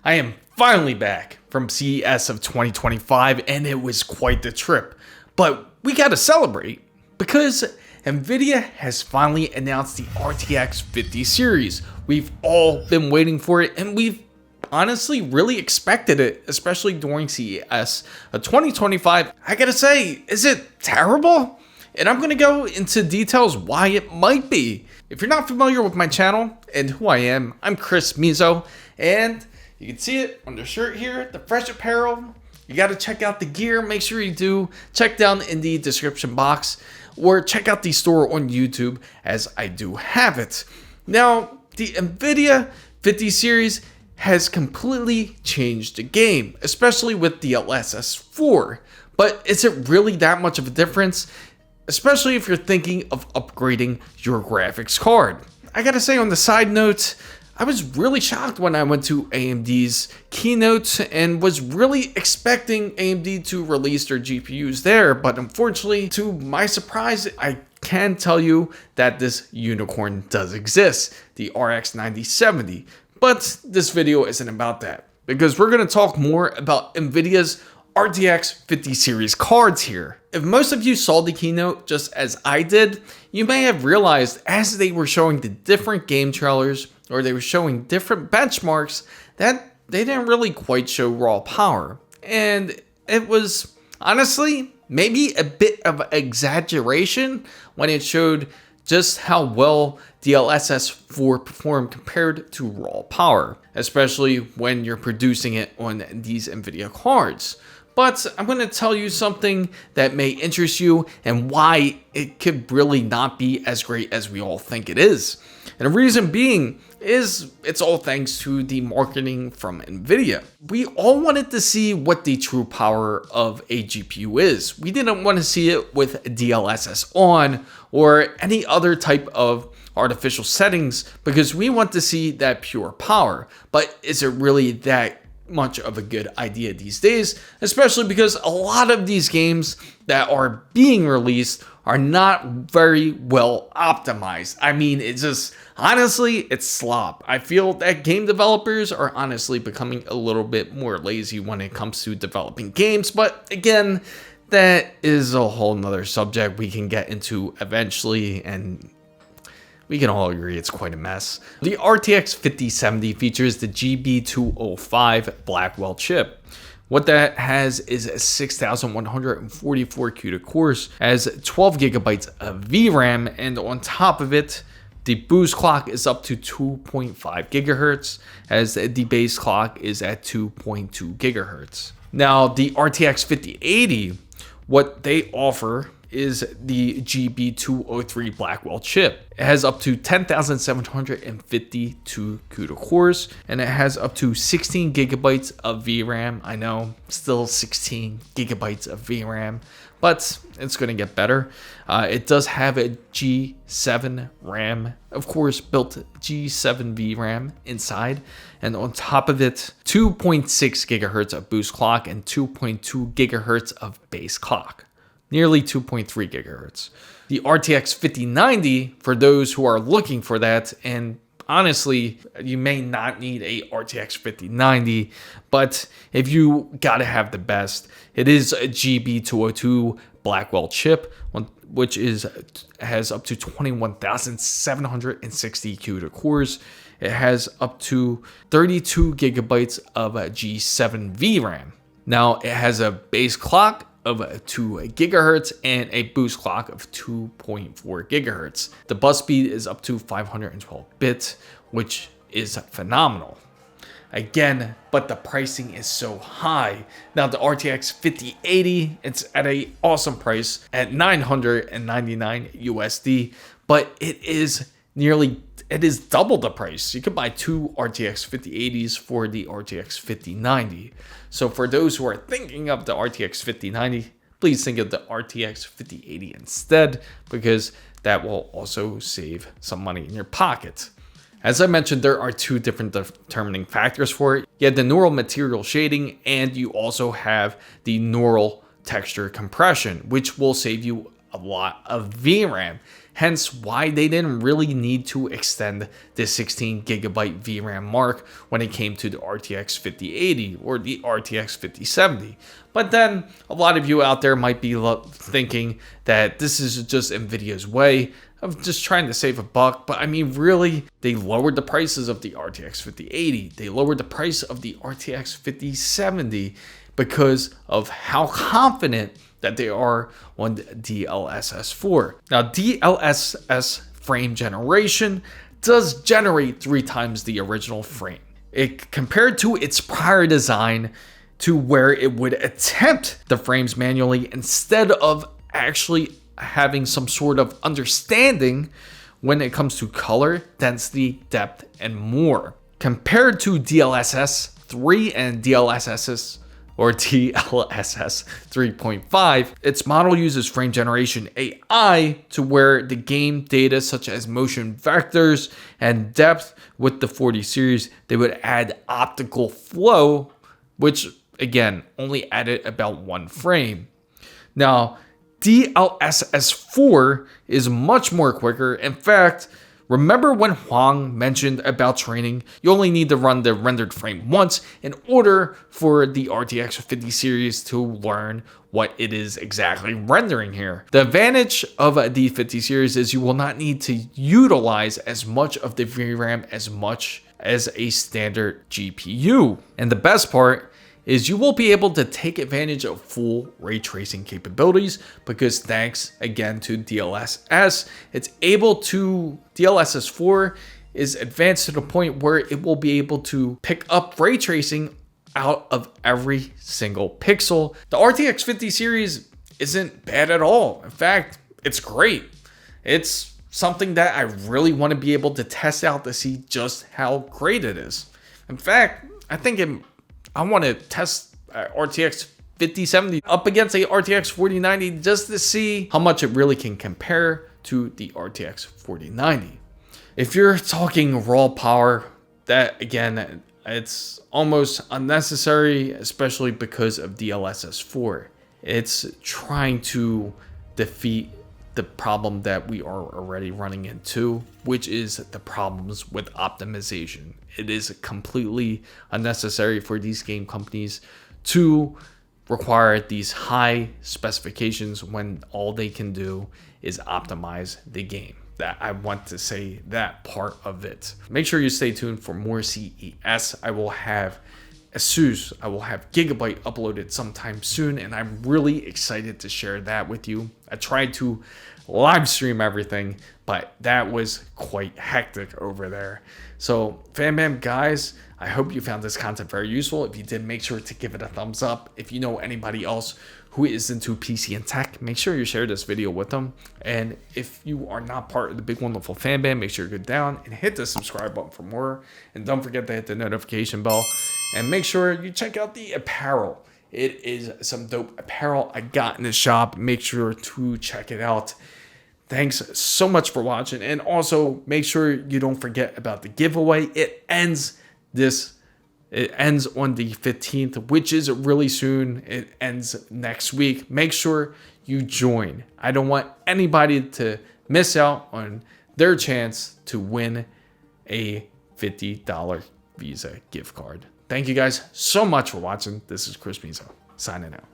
I am finally back from CES of 2025 and it was quite the trip. But we gotta celebrate because NVIDIA has finally announced the RTX 50 series. We've all been waiting for it and we've honestly really expected it, especially during CES of 2025. I gotta say, is it terrible? And I'm gonna go into details why it might be. If you're not familiar with my channel and who I am, I'm Chris Mizo, and you can see it on the shirt here, the fresh apparel. You gotta check out the gear, make sure you do. Check down in the description box or check out the store on YouTube as I do have it. Now, the NVIDIA 50 series has completely changed the game, especially with DLSS 4. But is it really that much of a difference? Especially if you're thinking of upgrading your graphics card. I gotta say on the side note, I was really shocked when I went to AMD's keynote and was really expecting AMD to release their GPUs there, but unfortunately, to my surprise, I can tell you that this unicorn does exist, the RX 9070. But this video isn't about that, because we're gonna talk more about NVIDIA's RTX 50 series cards here. If most of you saw the keynote just as I did, you may have realized as they were showing the different game trailers or they were showing different benchmarks that they didn't really quite show raw power. And it was honestly maybe a bit of exaggeration when it showed just how well DLSS 4 performed compared to raw power, especially when you're producing it on these NVIDIA cards. But I'm going to tell you something that may interest you and why it could really not be as great as we all think it is. And the reason being is it's all thanks to the marketing from NVIDIA. We all wanted to see what the true power of a GPU is. We didn't want to see it with DLSS on or any other type of artificial settings because we want to see that pure power. But is it really that much of a good idea these days, especially because a lot of these games that are being released are not very well optimized. I mean, it's just, honestly, it's slop. I feel that game developers are honestly becoming a little bit more lazy when it comes to developing games, but again, that is a whole nother subject we can get into eventually, and we can all agree it's quite a mess. The RTX 5070 features the GB205 Blackwell chip. What that has is a 6,144 CUDA cores, has 12 gigabytes of VRAM, and on top of it, the boost clock is up to 2.5 gigahertz, as the base clock is at 2.2 gigahertz. Now, the RTX 5080, what they offer is the GB203 Blackwell chip. It has up to 10,752 CUDA cores, and it has up to 16 gigabytes of VRAM. I know, still 16 gigabytes of VRAM, but it's gonna get better. It does have a G7 RAM, of course, built G7 VRAM inside, and on top of it, 2.6 gigahertz of boost clock and 2.2 gigahertz of base clock. Nearly 2.3 gigahertz. The RTX 5090, for those who are looking for that, and honestly, you may not need a RTX 5090, but if you gotta have the best, it is a GB202 Blackwell chip, which has up to 21,760 CUDA cores. It has up to 32 gigabytes of G7 VRAM. Now, it has a base clock of 2 gigahertz and a boost clock of 2.4 gigahertz. The bus speed is up to 512 bits, which is phenomenal. Again, but the pricing is so high. Now the RTX 5080, it's at an awesome price at $999 USD, but it is double the price. You could buy 2 RTX 5080s for the RTX 5090. So for those who are thinking of the RTX 5090, please think of the RTX 5080 instead, because that will also save some money in your pocket. As I mentioned, there are 2 different determining factors for it. You have the neural material shading, and you also have the neural texture compression, which will save you a lot of VRAM. hence why they didn't really need to extend the 16 gigabyte VRAM mark when it came to the RTX 5080 or the RTX 5070. But then a lot of you out there might be thinking that this is just NVIDIA's way of just trying to save a buck. But I mean, really, they lowered the prices of the RTX 5080. They lowered the price of the RTX 5070 because of how confident that they are on DLSS 4. Now, DLSS frame generation does generate 3 times the original frame. It compared to its prior design to where it would attempt the frames manually instead of actually having some sort of understanding when it comes to color, density, depth, and more. Compared to DLSS 3 and DLSS 3.5, its model uses frame generation AI to where the game data such as motion vectors and depth with the 40 series, they would add optical flow, which again, only added about 1 frame. Now, DLSS 4 is much more quicker. In fact, remember when Huang mentioned about training, you only need to run the rendered frame once in order for the RTX 50 series to learn what it is exactly rendering here. The advantage of the 50 series is you will not need to utilize as much of the VRAM as much as a standard GPU. And the best part is you will be able to take advantage of full ray tracing capabilities because thanks again to DLSS, DLSS 4 is advanced to the point where it will be able to pick up ray tracing out of every single pixel. The RTX 50 series isn't bad at all. In fact, it's great. It's something that I really want to be able to test out to see just how great it is. In fact, I want to test RTX 5070 up against a RTX 4090 just to see how much it really can compare to the RTX 4090. If you're talking raw power, that again, it's almost unnecessary, especially because of DLSS 4. It's trying to defeat the problem that we are already running into, which is the problems with optimization. It is completely unnecessary for these game companies to require these high specifications when all they can do is optimize the game. That I want to say that part of it. Make sure you stay tuned for more CES. I will have ASUS, I will have Gigabyte uploaded sometime soon, and I'm really excited to share that with you. I tried to live stream everything, but that was quite hectic over there. So FanBam guys, I hope you found this content very useful. If you did, make sure to give it a thumbs up. If you know anybody else who is into PC and tech, make sure you share this video with them. And if you are not part of the big wonderful FanBam, make sure you go down and hit the subscribe button for more. And don't forget to hit the notification bell. And make sure you check out the apparel. It is some dope apparel I got in the shop. Make sure to check it out. Thanks so much for watching. And also make sure you don't forget about the giveaway. It ends on the 15th, which is really soon. It ends next week. Make sure you join. I don't want anybody to miss out on their chance to win a $50 Visa gift card. Thank you guys so much for watching. This is Chris Mizo signing out.